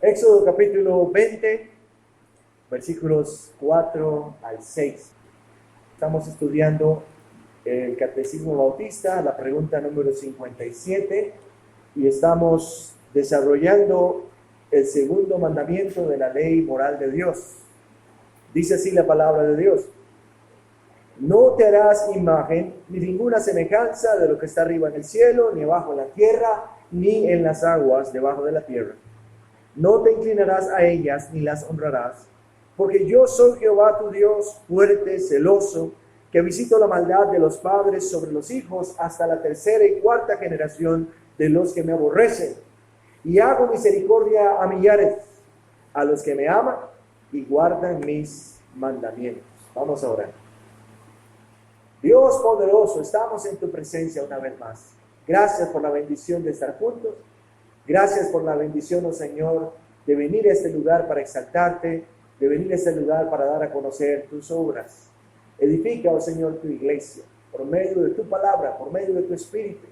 Éxodo capítulo 20, versículos 4 al 6. Estamos estudiando el Catecismo Bautista, la pregunta número 57, y estamos desarrollando el segundo mandamiento de la ley moral de Dios. Dice así la palabra de Dios: no te harás imagen ni ninguna semejanza de lo que está arriba en el cielo, ni abajo en la tierra, ni en las aguas debajo de la tierra. No te inclinarás a ellas ni las honrarás, porque yo soy Jehová tu Dios, fuerte, celoso, que visito la maldad de los padres sobre los hijos hasta la tercera y cuarta generación de los que me aborrecen, y hago misericordia a millares, a los que me aman y guardan mis mandamientos. Vamos a orar. Dios poderoso, estamos en tu presencia una vez más. Gracias por la bendición de estar juntos. Gracias por la bendición, oh Señor, de venir a este lugar para exaltarte, de venir a este lugar para dar a conocer tus obras. Edifica, oh Señor, tu iglesia, por medio de tu palabra, por medio de tu espíritu.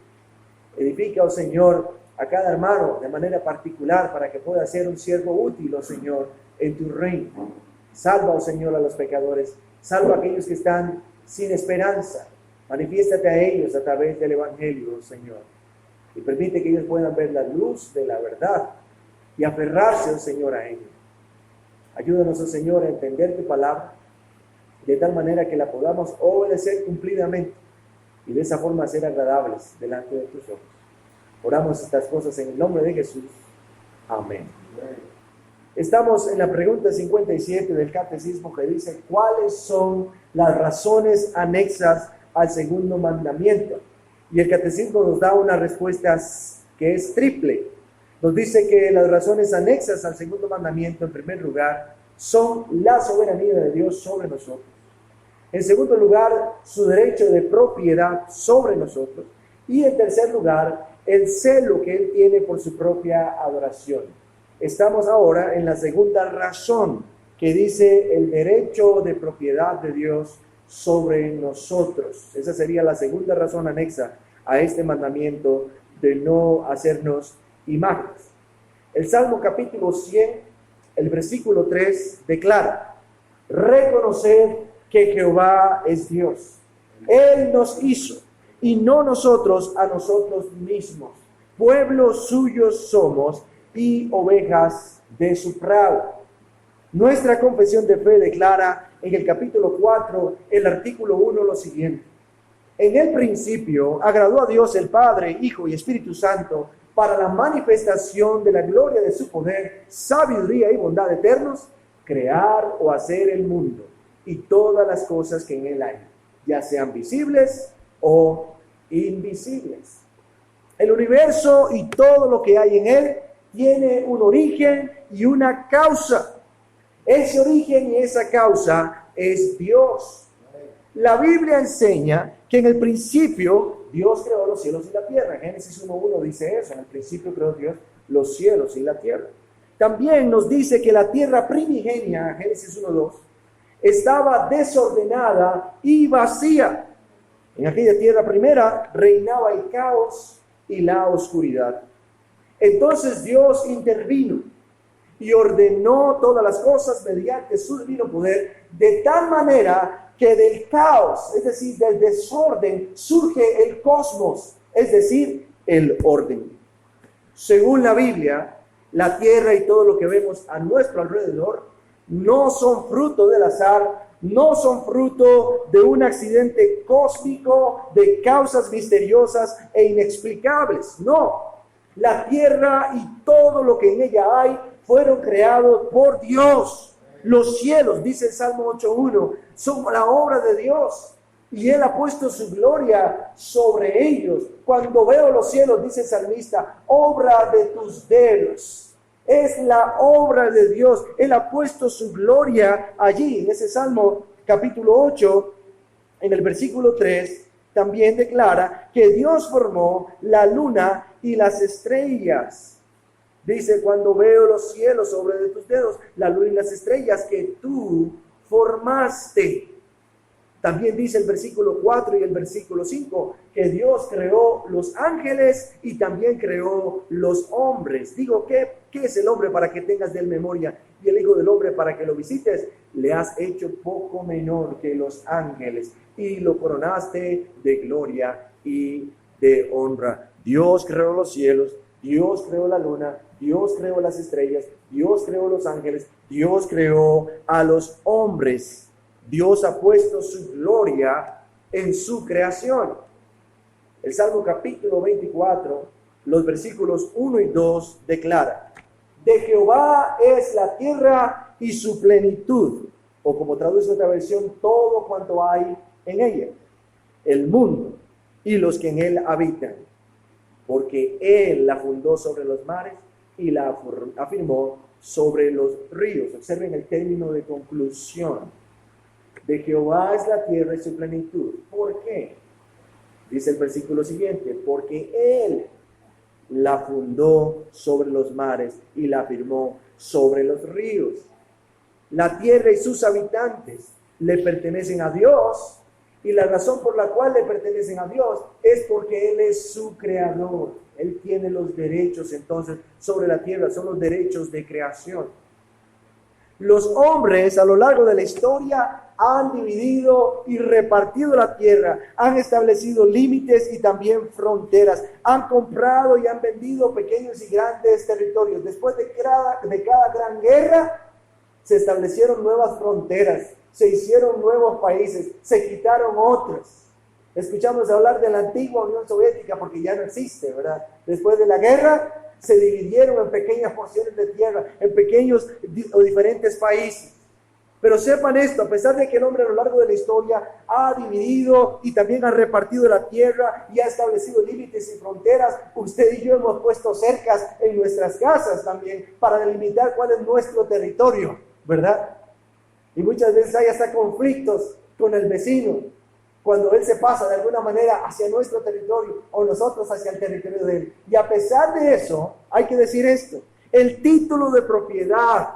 Edifica, oh Señor, a cada hermano de manera particular para que pueda ser un siervo útil, oh Señor, en tu reino. Salva, oh Señor, a los pecadores. Salva a aquellos que están sin esperanza. Manifiéstate a ellos a través del Evangelio, oh Señor. Y permite que ellos puedan ver la luz de la verdad y aferrarse, oh Señor, a ello. Ayúdanos, oh Señor, a entender tu palabra de tal manera que la podamos obedecer cumplidamente y de esa forma ser agradables delante de tus ojos. Oramos estas cosas en el nombre de Jesús. Amén. Estamos en la pregunta 57 del Catecismo, que dice: ¿cuáles son las razones anexas al segundo mandamiento? Y el Catecismo nos da una respuesta que es triple. Nos dice que las razones anexas al segundo mandamiento, en primer lugar, son la soberanía de Dios sobre nosotros. En segundo lugar, su derecho de propiedad sobre nosotros. Y en tercer lugar, el celo que Él tiene por su propia adoración. Estamos ahora en la segunda razón, que dice el derecho de propiedad de Dios sobre nosotros. Esa sería la segunda razón anexa a este mandamiento de no hacernos imágenes. El Salmo capítulo 100, el versículo 3 declara: reconocer que Jehová es Dios. Él nos hizo y no nosotros a nosotros mismos. Pueblos suyos somos y ovejas de su prado. Nuestra confesión de fe declara en el capítulo 4, el artículo 1, lo siguiente: en el principio agradó a Dios el Padre, Hijo y Espíritu Santo para la manifestación de la gloria de su poder, sabiduría y bondad eternos, crear o hacer el mundo y todas las cosas que en él hay, ya sean visibles o invisibles. El universo y todo lo que hay en él tiene un origen y una causa. Ese origen y esa causa es Dios. La Biblia enseña que en el principio Dios creó los cielos y la tierra. Génesis 1:1 dice eso: en el principio creó Dios los cielos y la tierra. También nos dice que la tierra primigenia, Génesis 1:2, estaba desordenada y vacía. En aquella tierra primera reinaba el caos y la oscuridad. Entonces Dios intervino y ordenó todas las cosas mediante su divino poder, de tal manera que del caos, es decir, del desorden, surge el cosmos, es decir, el orden. Según la Biblia, la tierra y todo lo que vemos a nuestro alrededor no son fruto del azar, no son fruto de un accidente cósmico, de causas misteriosas e inexplicables. No, la tierra y todo lo que en ella hay fueron creados por Dios. Los cielos, dice el Salmo 8:1, son la obra de Dios y Él ha puesto su gloria sobre ellos. Cuando veo los cielos, dice el salmista, obra de tus dedos. Es la obra de Dios. Él ha puesto su gloria allí. En ese Salmo capítulo 8, en el versículo 3, también declara que Dios formó la luna y las estrellas. Dice: cuando veo los cielos sobre de tus dedos, la luna y las estrellas que tú formaste. También dice el versículo 4 y el versículo 5 que Dios creó los ángeles y también creó los hombres. Digo, ¿qué es el hombre para que tengas de él memoria? Y el Hijo del Hombre para que lo visites. Le has hecho poco menor que los ángeles y lo coronaste de gloria y de honra. Dios creó los cielos, Dios creó la luna, Dios creó las estrellas, Dios creó los ángeles, Dios creó a los hombres. Dios ha puesto su gloria en su creación. El Salmo capítulo 24, los versículos 1 y 2 declara: de Jehová es la tierra y su plenitud, o como traduce otra versión, todo cuanto hay en ella, el mundo y los que en él habitan, porque él la fundó sobre los mares y la afirmó sobre los ríos. Observen el término de conclusión. De Jehová es la tierra y su plenitud. ¿Por qué? Dice el versículo siguiente: porque él la fundó sobre los mares y la afirmó sobre los ríos. La tierra y sus habitantes le pertenecen a Dios, y la razón por la cual le pertenecen a Dios es porque Él es su creador. Él tiene los derechos entonces sobre la tierra, son los derechos de creación. Los hombres a lo largo de la historia han dividido y repartido la tierra, han establecido límites y también fronteras, han comprado y han vendido pequeños y grandes territorios. Después de cada gran guerra se establecieron nuevas fronteras, se hicieron nuevos países, se quitaron otros. Escuchamos hablar de la antigua Unión Soviética porque ya no existe, ¿verdad? Después de la guerra se dividieron en pequeñas porciones de tierra, en pequeños o diferentes países. Pero sepan esto: a pesar de que el hombre a lo largo de la historia ha dividido y también ha repartido la tierra y ha establecido límites y fronteras, usted y yo hemos puesto cercas en nuestras casas también para delimitar cuál es nuestro territorio, ¿verdad? Y muchas veces hay hasta conflictos con el vecino cuando él se pasa de alguna manera hacia nuestro territorio o nosotros hacia el territorio de él. Y a pesar de eso, hay que decir esto: el título de propiedad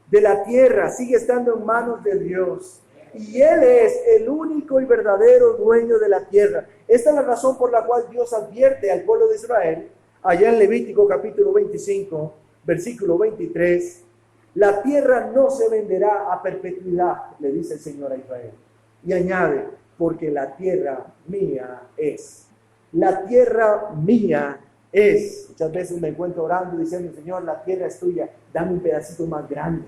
de la tierra sigue estando en manos de Dios, y Él es el único y verdadero dueño de la tierra. Esta es la razón por la cual Dios advierte al pueblo de Israel, allá en Levítico capítulo 25, versículo 23, la tierra no se venderá a perpetuidad, le dice el Señor a Israel. Y añade: porque la tierra mía es. La tierra mía es. Muchas veces me encuentro orando y diciendo: Señor, la tierra es tuya, dame un pedacito más grande.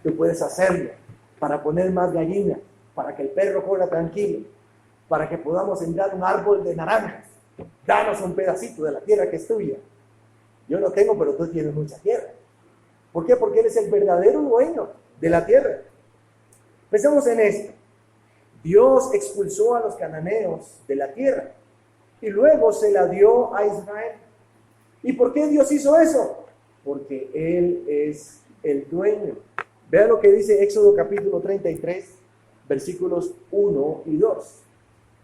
Tú puedes hacerlo para poner más gallinas, para que el perro corra tranquilo, para que podamos sembrar un árbol de naranjas. Danos un pedacito de la tierra que es tuya. Yo no tengo, pero tú tienes mucha tierra. ¿Por qué? Porque Él es el verdadero dueño de la tierra. Pensemos en esto. Dios expulsó a los cananeos de la tierra y luego se la dio a Israel. ¿Y por qué Dios hizo eso? Porque Él es el dueño. Vean lo que dice Éxodo capítulo 33, versículos 1 y 2.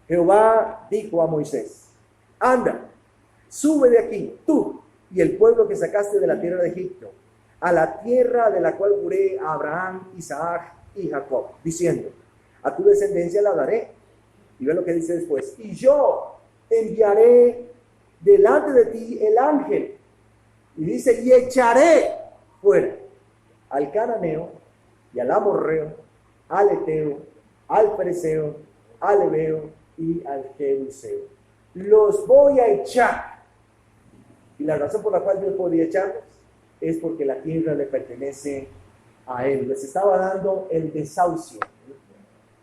Jehová dijo a Moisés: anda, sube de aquí, tú y el pueblo que sacaste de la tierra de Egipto, a la tierra de la cual juré a Abraham, Isaac y Jacob, diciendo: a tu descendencia la daré. Y ve lo que dice después: y yo enviaré delante de ti el ángel. Y dice: y echaré fuera al cananeo y al amorreo, al eteo, al fereceo, al heveo y al jebuseo. Los voy a echar. Y la razón por la cual Dios podía echarlos es porque la tierra le pertenece a Él. Les estaba dando el desahucio.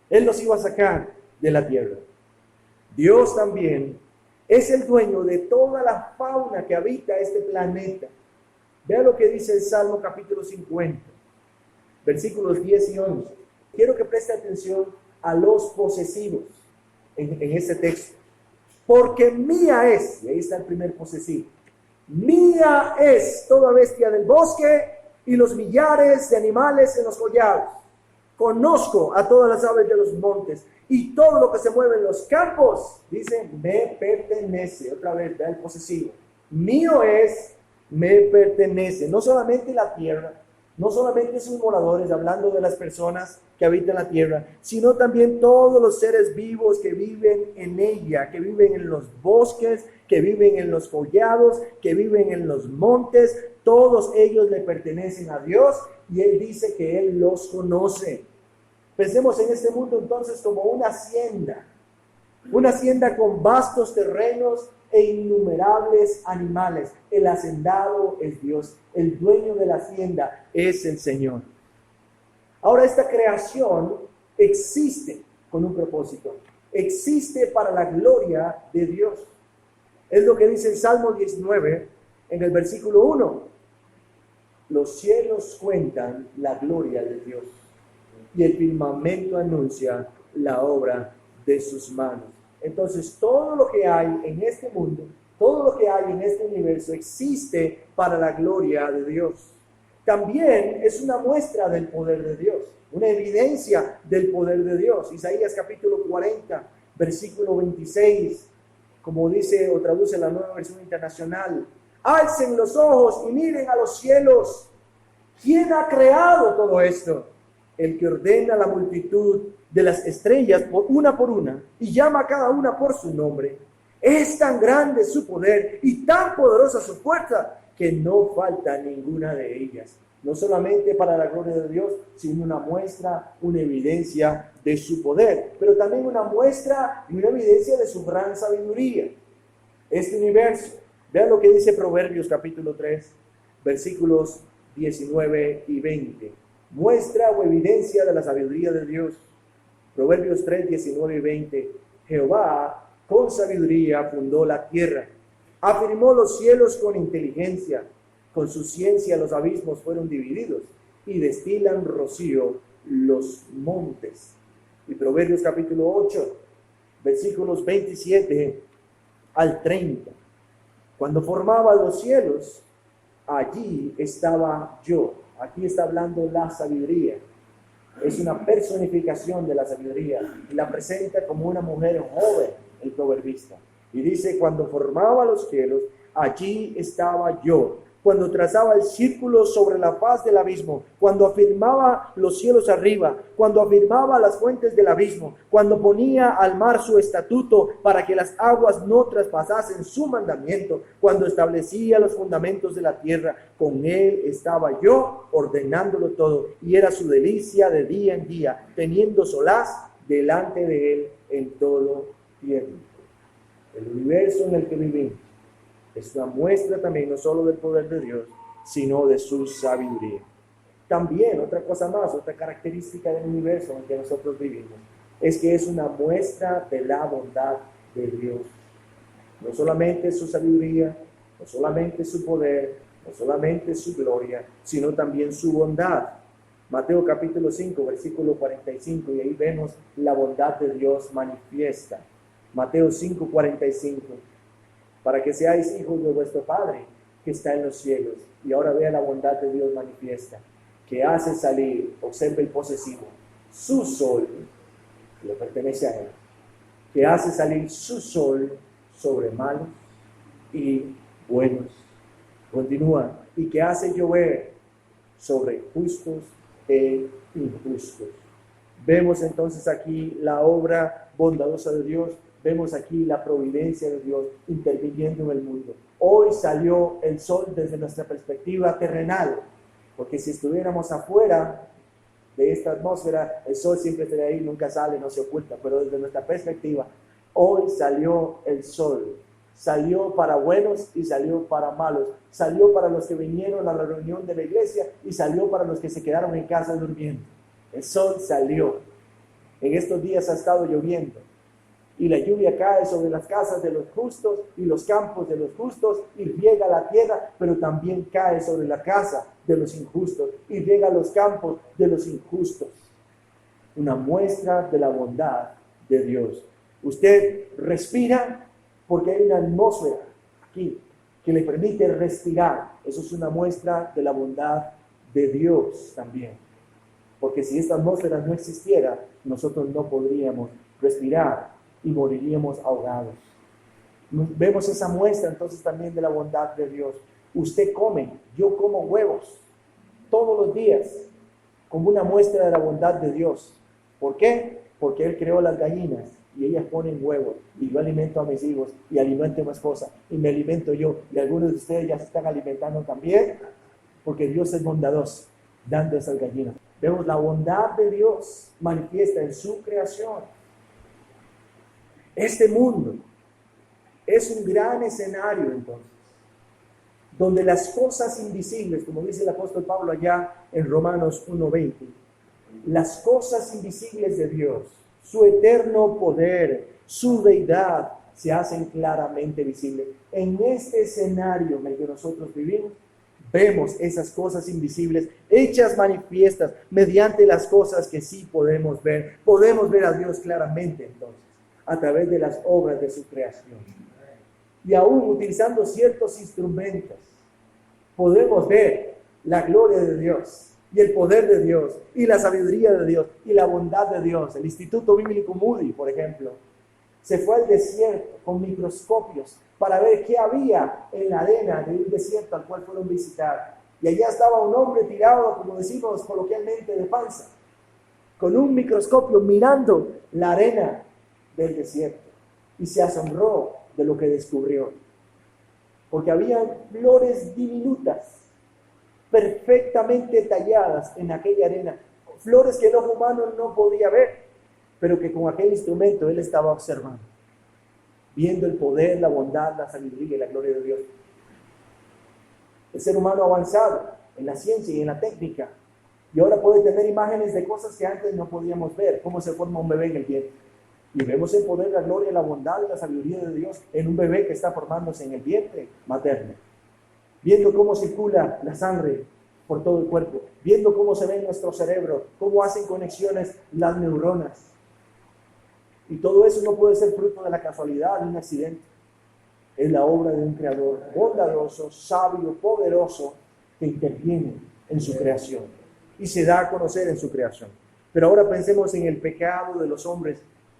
Él los iba a sacar de la tierra. Dios también es el dueño de toda la fauna que habita este planeta. Vea lo que dice el Salmo capítulo 50, versículos 10 y 11. Quiero que preste atención a los posesivos en este texto. Porque mía es, y ahí está el primer posesivo, mía es toda bestia del bosque y los millares de animales en los collados. Conozco a todas las aves de los montes y todo lo que se mueve en los campos, dice, me pertenece. Otra vez, vea el posesivo. Mío es, me pertenece. No solamente la tierra, No solamente sus moradores, hablando de las personas que habitan la tierra, sino también todos los seres vivos que viven en ella, que viven en los bosques, que viven en los collados, que viven en los montes. Todos ellos le pertenecen a Dios y Él dice que Él los conoce. Pensemos en este mundo entonces como una hacienda con vastos terrenos e innumerables animales. El hacendado es Dios, el dueño de la hacienda es el Señor. Ahora, esta creación existe con un propósito, existe para la gloria de Dios. Es lo que dice el Salmo 19 en el versículo 1. Los cielos cuentan la gloria de Dios y el firmamento anuncia la obra de sus manos. Entonces, todo lo que hay en este mundo, todo lo que hay en este universo existe para la gloria de Dios. También es una muestra del poder de Dios, una evidencia del poder de Dios. Isaías capítulo 40, versículo 26, como dice o traduce la Nueva Versión Internacional: alcen los ojos y miren a los cielos. ¿Quién ha creado todo esto? El que ordena la multitud de las estrellas por una y llama a cada una por su nombre. Es tan grande su poder y tan poderosa su fuerza que no falta ninguna de ellas. No solamente para la gloria de Dios, sino una muestra, una evidencia de su poder, pero también una muestra y una evidencia de su gran sabiduría. Este universo, vean lo que dice Proverbios capítulo 3, versículos 19 y 20. Muestra o evidencia de la sabiduría de Dios. Proverbios 3, 19 y 20. Jehová con sabiduría fundó la tierra, afirmó los cielos con inteligencia, con su ciencia los abismos fueron divididos y destilan rocío los montes. Y Proverbios capítulo 8, versículos 27 al 30. Cuando formaba los cielos, allí estaba yo. Aquí está hablando la sabiduría. Es una personificación de la sabiduría. Y la presenta como una mujer joven, el proverbista. Y dice: cuando formaba los cielos, allí estaba yo. Cuando trazaba el círculo sobre la faz del abismo, cuando afirmaba los cielos arriba, cuando afirmaba las fuentes del abismo, cuando ponía al mar su estatuto para que las aguas no traspasasen su mandamiento, cuando establecía los fundamentos de la tierra, con él estaba yo ordenándolo todo, y era su delicia de día en día, teniendo solaz delante de él en todo tiempo. El universo en el que vivimos es una muestra también no solo del poder de Dios, sino de su sabiduría. También otra cosa más, otra característica del universo en el que nosotros vivimos, es que es una muestra de la bondad de Dios. No solamente su sabiduría, no solamente su poder, no solamente su gloria, sino también su bondad. Mateo capítulo 5, versículo 45, y ahí vemos la bondad de Dios manifiesta. Mateo 5, 45. Para que seáis hijos de vuestro Padre que está en los cielos. Y ahora vea la bondad de Dios manifiesta, que hace salir, observe el posesivo, su sol, que le pertenece a él, que hace salir su sol sobre malos y buenos. Continúa, y que hace llover sobre justos e injustos. Vemos entonces aquí la obra bondadosa de Dios. Vemos aquí la providencia de Dios interviniendo en el mundo. Hoy salió el sol desde nuestra perspectiva terrenal, porque si estuviéramos afuera de esta atmósfera, el sol siempre estaría ahí, nunca sale, no se oculta, pero desde nuestra perspectiva, hoy salió el sol. Salió para buenos y salió para malos. Salió para los que vinieron a la reunión de la iglesia y salió para los que se quedaron en casa durmiendo. El sol salió. En estos días ha estado lloviendo. Y la lluvia cae sobre las casas de los justos y los campos de los justos y riega la tierra, pero también cae sobre la casa de los injustos y riega los campos de los injustos. Una muestra de la bondad de Dios. Usted respira porque hay una atmósfera aquí que le permite respirar. Eso es una muestra de la bondad de Dios también. Porque si esta atmósfera no existiera, nosotros no podríamos respirar y moriríamos ahogados. Vemos esa muestra entonces también de la bondad de Dios. Usted come, yo como huevos todos todos los días como una muestra de la bondad de Dios. ¿Por qué? Porque Él creó las gallinas y ellas ponen huevos, y yo alimento a mis hijos, y alimento a mi esposa, y me alimento yo, y algunos de ustedes ya se están alimentando también, porque Dios es bondadoso, dando esas gallinas. Vemos la bondad de Dios manifiesta en su creación. Este mundo es un gran escenario, entonces, donde las cosas invisibles, como dice el apóstol Pablo allá en Romanos 1:20, las cosas invisibles de Dios, su eterno poder, su deidad, se hacen claramente visibles. En este escenario en el que nosotros vivimos, vemos esas cosas invisibles hechas manifiestas mediante las cosas que sí podemos ver. Podemos ver a Dios claramente entonces, a través de las obras de su creación. Y aún utilizando ciertos instrumentos, podemos ver la gloria de Dios y el poder de Dios y la sabiduría de Dios y la bondad de Dios. El Instituto Bíblico Moody, por ejemplo, se fue al desierto con microscopios para ver qué había en la arena de un desierto al cual fueron a visitar. Y allá estaba un hombre tirado, como decimos coloquialmente, de panza, con un microscopio mirando la arena del desierto. Y se asombró de lo que descubrió. Porque había flores diminutas, perfectamente talladas en aquella arena. Flores que el ojo humano no podía ver, pero que con aquel instrumento él estaba observando, viendo el poder, la bondad, la sabiduría y la gloria de Dios. El ser humano ha avanzado en la ciencia y en la técnica, y ahora puede tener imágenes de cosas que antes no podíamos ver, cómo se forma un bebé en el vientre. Y vemos el poder, la gloria, la bondad y la sabiduría de Dios en un bebé que está formándose en el vientre materno, viendo cómo circula la sangre por todo el cuerpo, viendo cómo se ve en nuestro cerebro, cómo hacen conexiones las neuronas. Y todo eso no puede ser fruto de la casualidad, de un accidente. Es la obra de un creador bondadoso, sabio, poderoso, que interviene en su creación y se da a conocer en su creación. Pero ahora pensemos en el pecado de los hombres,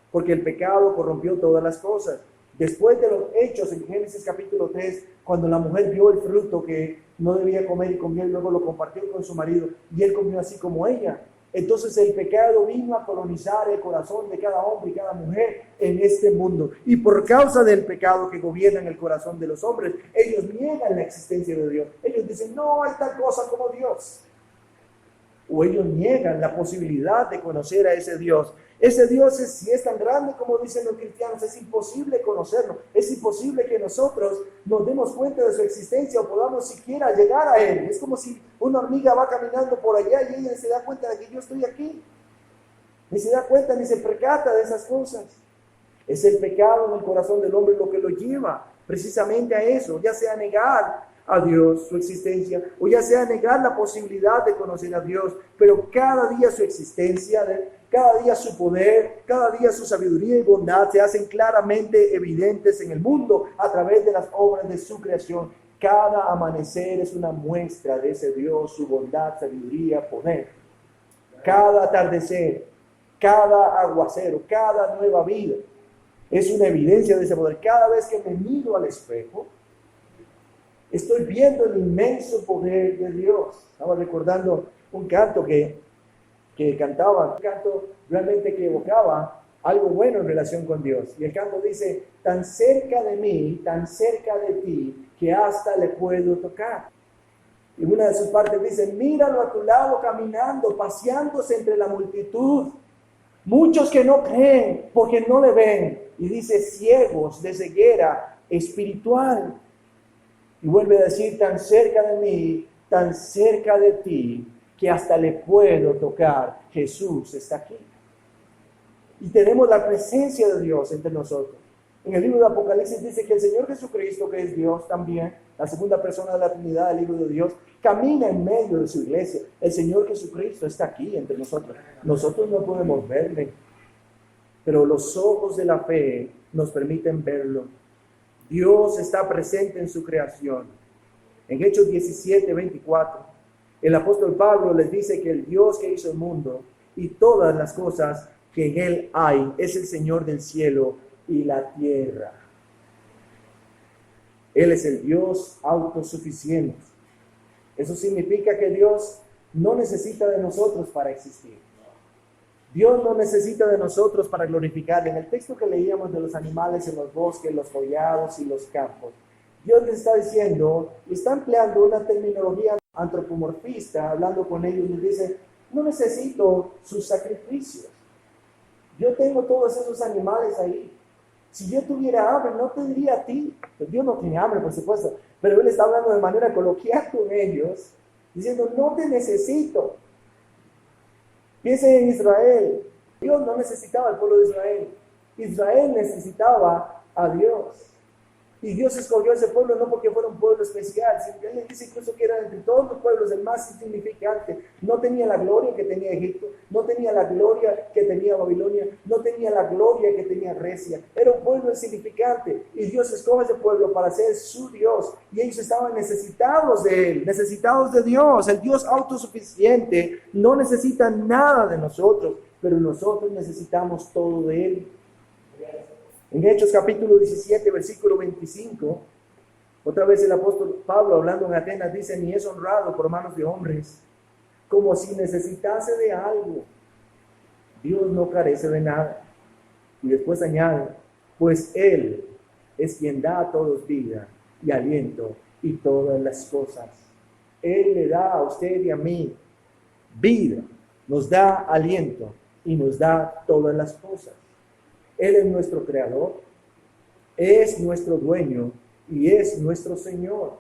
porque el pecado corrompió todas las cosas. Después de los hechos en Génesis capítulo 3, cuando la mujer vio el fruto que no debía comer y comió y luego lo compartió con su marido, y él comió así como ella. Entonces el pecado vino a colonizar el corazón de cada hombre y cada mujer en este mundo. Y por causa del pecado que gobierna en el corazón de los hombres, ellos niegan la existencia de Dios. Ellos dicen, no hay tal cosa como Dios. O ellos niegan la posibilidad de conocer a ese Dios. Ese Dios, si es tan grande como dicen los cristianos, es imposible conocerlo. Es imposible que nosotros nos demos cuenta de su existencia o podamos siquiera llegar a Él. Es como si una hormiga va caminando por allá y ella se da cuenta de que yo estoy aquí. Ni se da cuenta, ni se percata de esas cosas. Es el pecado en el corazón del hombre lo que lo lleva precisamente a eso, ya sea negar a Dios, su existencia, o ya sea negar la posibilidad de conocer a Dios, pero cada día su existencia, cada día su poder, cada día su sabiduría y bondad se hacen claramente evidentes en el mundo a través de las obras de su creación. Cada amanecer es una muestra de ese Dios, su bondad, sabiduría, poder. Cada atardecer, cada aguacero, cada nueva vida es una evidencia de ese poder. Cada vez que me miro al espejo, estoy viendo el inmenso poder de Dios. Estaba recordando un canto que cantaba, un canto realmente que evocaba algo bueno en relación con Dios. Y el canto dice, tan cerca de mí, tan cerca de ti, que hasta le puedo tocar. Y una de sus partes dice, míralo a tu lado caminando, paseándose entre la multitud. Muchos que no creen porque no le ven. Y dice, ciegos de ceguera espiritual. Y vuelve a decir, tan cerca de mí, tan cerca de ti, que hasta le puedo tocar. Jesús está aquí. Y tenemos la presencia de Dios entre nosotros. En el libro de Apocalipsis dice que el Señor Jesucristo, que es Dios también, la segunda persona de la Trinidad, el Hijo de Dios, camina en medio de su iglesia. El Señor Jesucristo está aquí entre nosotros. Nosotros no podemos verle, pero los ojos de la fe nos permiten verlo. Dios está presente en su creación. En Hechos 17:24, el apóstol Pablo les dice que el Dios que hizo el mundo y todas las cosas que en él hay es el Señor del cielo y la tierra. Él es el Dios autosuficiente. Eso significa que Dios no necesita de nosotros para existir. Dios no necesita de nosotros para glorificarle. En el texto que leíamos de los animales en los bosques, los collados y los campos, Dios les está diciendo, y está empleando una terminología antropomorfista, hablando con ellos, les dice, no necesito sus sacrificios. Yo tengo todos esos animales ahí. Si yo tuviera hambre, no te diría a ti. Pues Dios no tiene hambre, por supuesto, pero Él está hablando de manera coloquial con ellos, diciendo, no te necesito. Piensen en Israel. Dios no necesitaba al pueblo de Israel. Israel necesitaba a Dios. Y Dios escogió a ese pueblo no porque fuera un pueblo especial, sino que Él les dice incluso que era entre todos los pueblos el más insignificante. No tenía la gloria que tenía Egipto, no tenía la gloria que tenía Babilonia, no tenía la gloria que tenía Grecia. Era un pueblo insignificante y Dios escoge a ese pueblo para ser su Dios. Y ellos estaban necesitados de Él, necesitados de Dios. El Dios autosuficiente no necesita nada de nosotros, pero nosotros necesitamos todo de Él. En Hechos capítulo 17, versículo 25, otra vez el apóstol Pablo, hablando en Atenas, dice, ni es honrado por manos de hombres, como si necesitase de algo. Dios no carece de nada. Y después añade, pues Él es quien da a todos vida y aliento y todas las cosas. Él le da a usted y a mí vida, nos da aliento y nos da todas las cosas. Él es nuestro creador, es nuestro dueño y es nuestro Señor.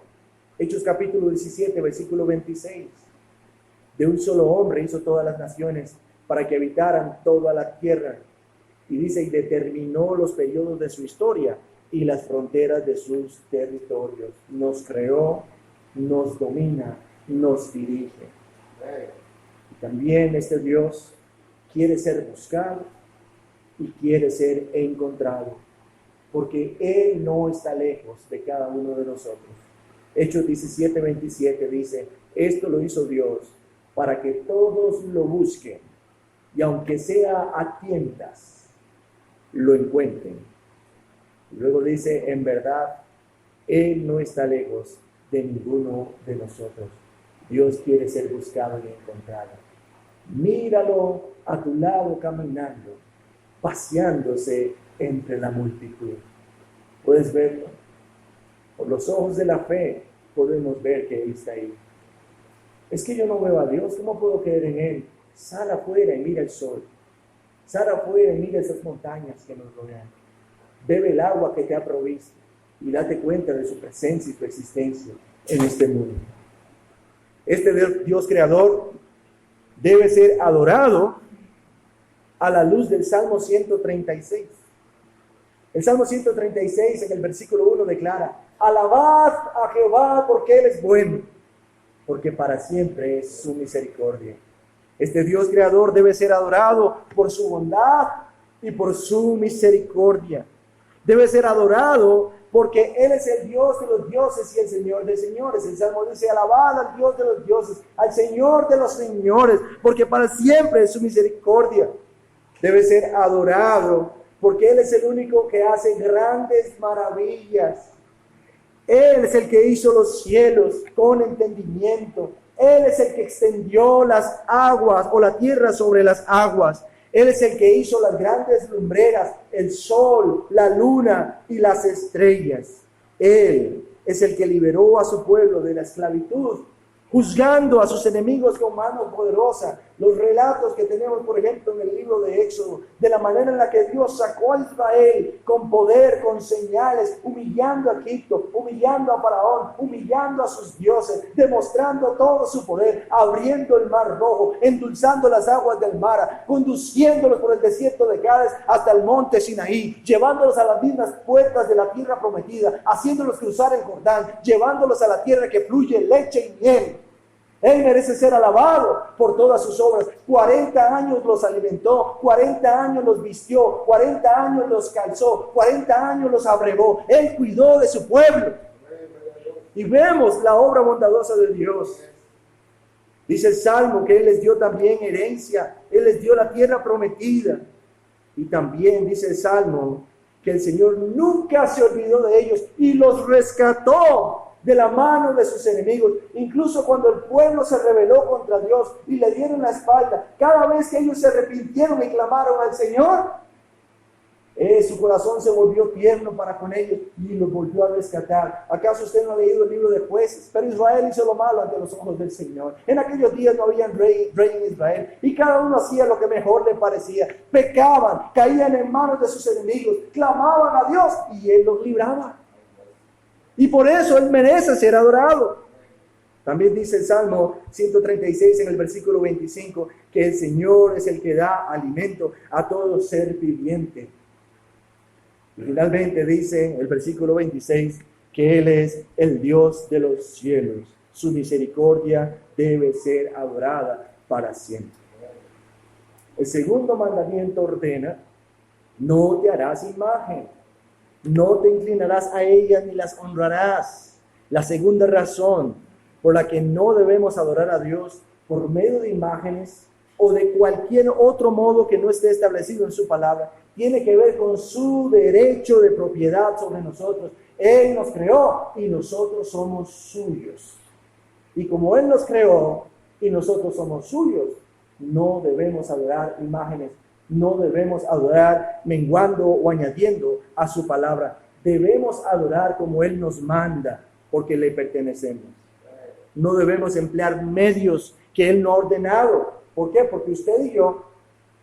Hechos capítulo 17, versículo 26. De un solo hombre hizo todas las naciones para que habitaran toda la tierra. Y dice, y determinó los periodos de su historia y las fronteras de sus territorios. Nos creó, nos domina, nos dirige. Y también este Dios quiere ser buscado y quiere ser encontrado, porque Él no está lejos de cada uno de nosotros. Hechos 17, 27 dice, esto lo hizo Dios para que todos lo busquen, y aunque sea a tientas, lo encuentren. Y luego dice, en verdad, Él no está lejos de ninguno de nosotros. Dios quiere ser buscado y encontrado. Míralo a tu lado caminando, paseándose entre la multitud. ¿Puedes verlo? Por los ojos de la fe podemos ver que Él está ahí. Es que yo no veo a Dios, ¿cómo puedo creer en Él? Sal afuera y mira el sol. Sal afuera y mira esas montañas que nos rodean. Bebe el agua que te ha provisto y date cuenta de su presencia y su existencia en este mundo. Este Dios creador debe ser adorado a la luz del Salmo 136. El Salmo 136 en el versículo 1 declara, alabad a Jehová porque Él es bueno, porque para siempre es su misericordia. Este Dios creador debe ser adorado por su bondad y por su misericordia. Debe ser adorado porque Él es el Dios de los dioses y el Señor de señores. El Salmo dice, alabad al Dios de los dioses, al Señor de los señores, porque para siempre es su misericordia. Debe ser adorado porque Él es el único que hace grandes maravillas. Él es el que hizo los cielos con entendimiento. Él es el que extendió las aguas o la tierra sobre las aguas. Él es el que hizo las grandes lumbreras, el sol, la luna y las estrellas. Él es el que liberó a su pueblo de la esclavitud, juzgando a sus enemigos con mano poderosa. Los relatos que tenemos, por ejemplo, en el libro de Éxodo, de la manera en la que Dios sacó a Israel con poder, con señales, humillando a Egipto, humillando a Faraón, humillando a sus dioses, demostrando todo su poder, abriendo el mar rojo, endulzando las aguas del mar, conduciéndolos por el desierto de Cádiz hasta el monte Sinaí, llevándolos a las mismas puertas de la tierra prometida, haciéndolos cruzar el Jordán, llevándolos a la tierra que fluye leche y miel. Él merece ser alabado por todas sus obras. 40 años los alimentó, 40 años los vistió, 40 años los calzó, 40 años los abrevó. Él cuidó de su pueblo. Y vemos la obra bondadosa de Dios. Dice el Salmo que Él les dio también herencia, Él les dio la tierra prometida. Y también dice el Salmo que el Señor nunca se olvidó de ellos y los rescató de la mano de sus enemigos. Incluso cuando el pueblo se rebeló contra Dios y le dieron la espalda, cada vez que ellos se arrepintieron y clamaron al Señor, su corazón se volvió tierno para con ellos y los volvió a rescatar. ¿Acaso usted no ha leído el libro de Jueces? Pero Israel hizo lo malo ante los ojos del Señor. En aquellos días no había rey en Israel y cada uno hacía lo que mejor le parecía. Pecaban, caían en manos de sus enemigos, clamaban a Dios y Él los libraba. Y por eso Él merece ser adorado. También dice el Salmo 136 en el versículo 25 que el Señor es el que da alimento a todo ser viviente. Y finalmente dice en el versículo 26 que Él es el Dios de los cielos. Su misericordia debe ser adorada para siempre. El segundo mandamiento ordena: no te harás imagen, no te inclinarás a ellas ni las honrarás. La segunda razón por la que no debemos adorar a Dios por medio de imágenes o de cualquier otro modo que no esté establecido en su palabra, tiene que ver con su derecho de propiedad sobre nosotros. Él nos creó y nosotros somos suyos. Y como Él nos creó y nosotros somos suyos, no debemos adorar imágenes, no debemos adorar menguando o añadiendo a su palabra. Debemos adorar como Él nos manda, porque le pertenecemos. No debemos emplear medios que Él no ha ordenado. ¿Por qué? Porque usted y yo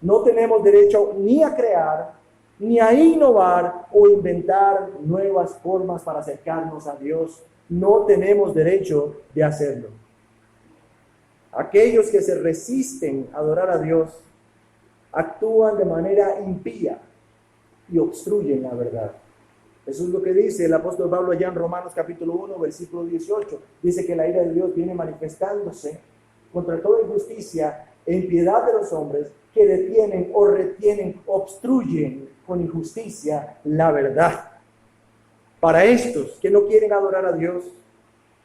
no tenemos derecho ni a crear, ni a innovar o inventar nuevas formas para acercarnos a Dios. No tenemos derecho de hacerlo. Aquellos que se resisten a adorar a Dios actúan de manera impía y obstruyen la verdad. Eso es lo que dice el apóstol Pablo allá en Romanos capítulo 1, versículo 18. Dice que la ira de Dios viene manifestándose contra toda injusticia en piedad de los hombres que detienen o retienen, obstruyen con injusticia la verdad. Para estos que no quieren adorar a Dios,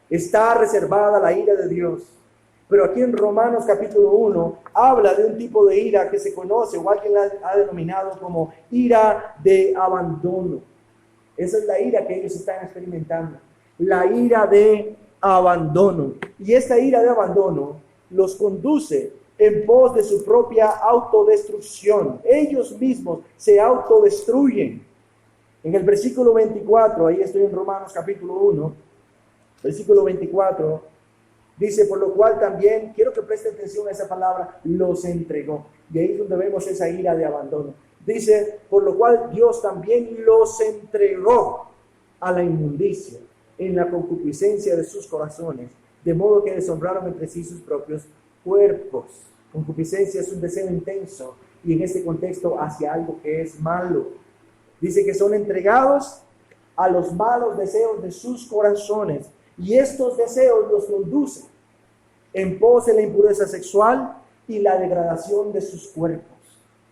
está reservada la ira de Dios. Pero aquí en Romanos capítulo 1 habla de un tipo de ira que se conoce, o alguien la ha denominado como ira de abandono. Esa es la ira que ellos están experimentando, la ira de abandono. Y esta ira de abandono los conduce en pos de su propia autodestrucción. Ellos mismos se autodestruyen. En el versículo 24, ahí estoy en Romanos capítulo 1, versículo 24, dice: por lo cual también, quiero que preste atención a esa palabra, los entregó. Y ahí es donde vemos esa ira de abandono. Dice: por lo cual Dios también los entregó a la inmundicia en la concupiscencia de sus corazones, de modo que deshonraron entre sí sus propios cuerpos. Concupiscencia es un deseo intenso y en este contexto hacia algo que es malo. Dice que son entregados a los malos deseos de sus corazones y estos deseos los conducen en pos de la impureza sexual y la degradación de sus cuerpos.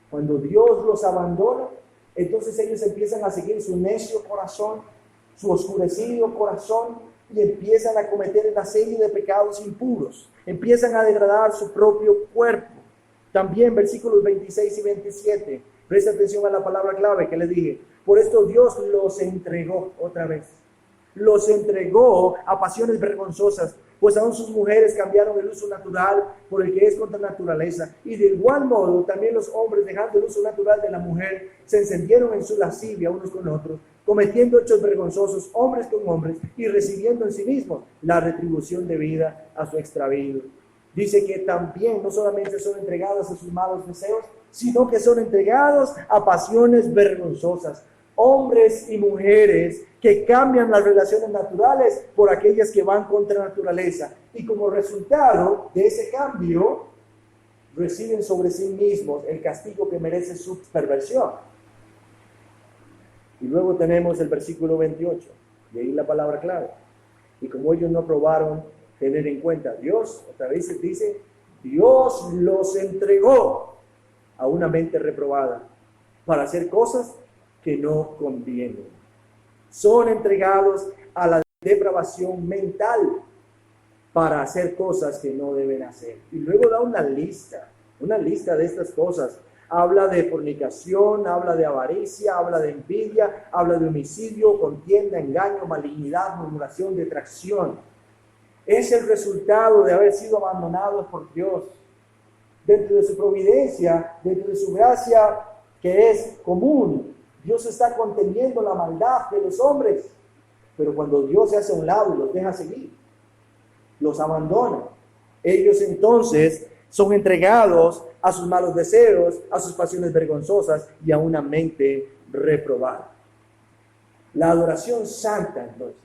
Cuando Dios los abandona, entonces ellos empiezan a seguir su necio corazón, su oscurecido corazón, y empiezan a cometer una serie de pecados impuros. Empiezan a degradar su propio cuerpo. También versículos 26 y 27. Presta atención a la palabra clave que le dije. Por esto Dios los entregó otra vez. Los entregó a pasiones vergonzosas, pues aún sus mujeres cambiaron el uso natural por el que es contra naturaleza. Y de igual modo también los hombres, dejando el uso natural de la mujer, se encendieron en su lascivia unos con otros, cometiendo hechos vergonzosos hombres con hombres y recibiendo en sí mismos la retribución debida a su extravío. Dice que también no solamente son entregados a sus malos deseos, sino que son entregados a pasiones vergonzosas. Hombres y mujeres que cambian las relaciones naturales por aquellas que van contra naturaleza. Y como resultado de ese cambio, reciben sobre sí mismos el castigo que merece su perversión. Y luego tenemos el versículo 28, y ahí la palabra clave. Y como ellos no probaron tener en cuenta a Dios, otra vez dice, Dios los entregó a una mente reprobada para hacer cosas que no convienen. Son entregados a la depravación mental para hacer cosas que no deben hacer. Y luego da una lista de estas cosas Habla de fornicación, habla de avaricia, habla de envidia, habla de homicidio, contienda, engaño, malignidad, murmuración, detracción. Es el resultado de haber sido abandonados por Dios. Dentro de su providencia, dentro de su gracia que es común, Dios está conteniendo la maldad de los hombres. Pero cuando Dios se hace a un lado y los deja seguir, los abandona, ellos entonces son entregados a sus malos deseos, a sus pasiones vergonzosas y a una mente reprobada. La adoración santa, entonces,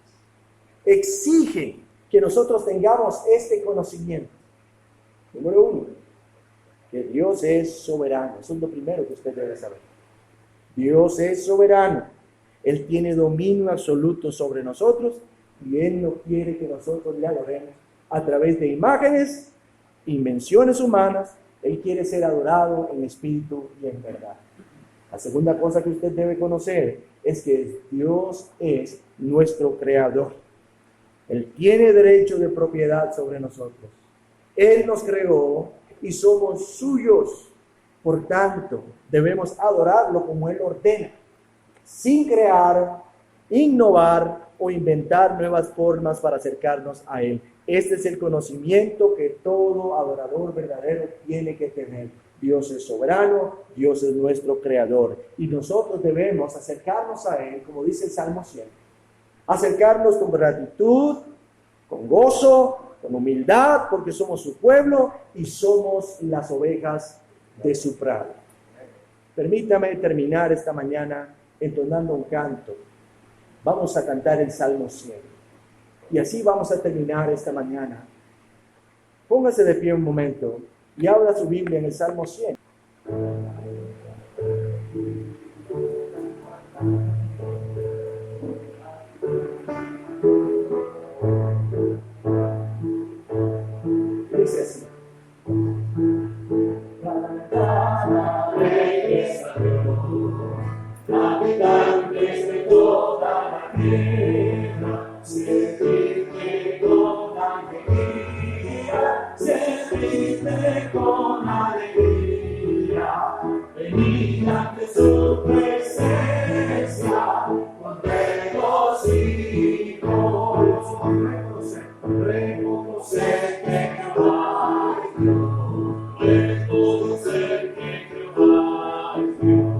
exige que nosotros tengamos este conocimiento. Número 1, que Dios es soberano. Eso es lo primero que usted debe saber. Dios es soberano. Él tiene dominio absoluto sobre nosotros y Él no quiere que nosotros le adoremos a través de imágenes, invenciones humanas. Él quiere ser adorado en espíritu y en verdad. La segunda cosa que usted debe conocer es que Dios es nuestro creador. Él tiene derecho de propiedad sobre nosotros. Él nos creó y somos suyos. Por tanto, debemos adorarlo como Él ordena, sin crear, innovar o inventar nuevas formas para acercarnos a Él. Este es el conocimiento que todo adorador verdadero tiene que tener. Dios es soberano, Dios es nuestro creador. Y nosotros debemos acercarnos a Él, como dice el Salmo 100. Acercarnos con gratitud, con gozo, con humildad, porque somos su pueblo y somos las ovejas de su prado. Permítame terminar esta mañana entonando un canto. Vamos a cantar el Salmo 100. Y así vamos a terminar esta mañana. Póngase de pie un momento y abra su Biblia en el Salmo 100. Dice así. Habitantes de toda la tierra, servidme con alegría, servidme con alegría, venid ante su presencia, con regocijo, reconocer que Jehová es Dios, reconocer que Jehová es Dios.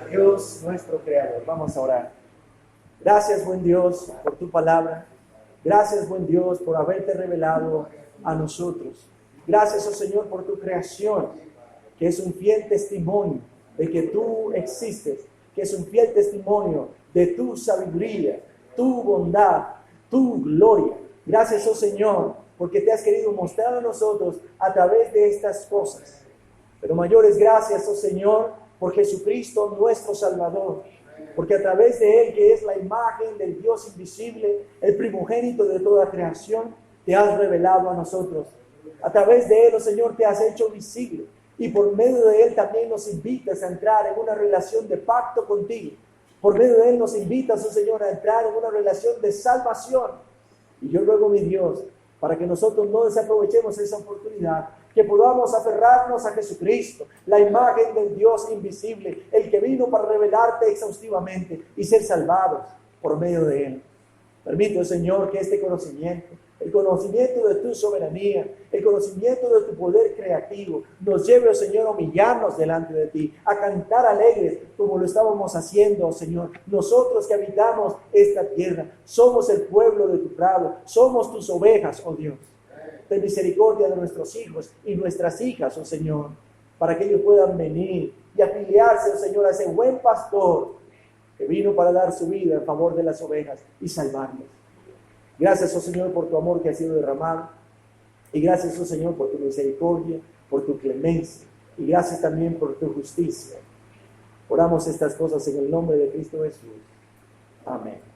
Dios, nuestro creador. Vamos a orar. Gracias, buen Dios, por tu palabra. Gracias, buen Dios, por haberte revelado a nosotros. Gracias, oh Señor, por tu creación, que es un fiel testimonio de que tú existes, que es un fiel testimonio de tu sabiduría, tu bondad, tu gloria. Gracias, oh Señor, porque te has querido mostrar a nosotros a través de estas cosas. Pero mayores gracias, oh Señor, por Jesucristo nuestro Salvador. Porque a través de Él, que es la imagen del Dios invisible, el primogénito de toda creación, te has revelado a nosotros. A través de Él, oh Señor, te has hecho visible. Y por medio de Él también nos invitas a entrar en una relación de pacto contigo. Por medio de Él nos invitas, oh Señor, a entrar en una relación de salvación. Y yo ruego, mi Dios, para que nosotros no desaprovechemos esa oportunidad, que podamos aferrarnos a Jesucristo, la imagen del Dios invisible, el que vino para revelarte exhaustivamente y ser salvados por medio de Él. Permite, Señor, que este conocimiento, el conocimiento de tu soberanía, el conocimiento de tu poder creativo, nos lleve, oh Señor, a humillarnos delante de ti, a cantar alegres como lo estábamos haciendo, oh Señor. Nosotros que habitamos esta tierra, somos el pueblo de tu prado, somos tus ovejas, oh Dios. Ten misericordia de nuestros hijos y nuestras hijas, oh Señor, para que ellos puedan venir y afiliarse, oh Señor, a ese buen pastor que vino para dar su vida en favor de las ovejas y salvarlas. Gracias, oh Señor, por tu amor que ha sido derramado. Y gracias, oh Señor, por tu misericordia, por tu clemencia. Y gracias también por tu justicia. Oramos estas cosas en el nombre de Cristo Jesús. Amén.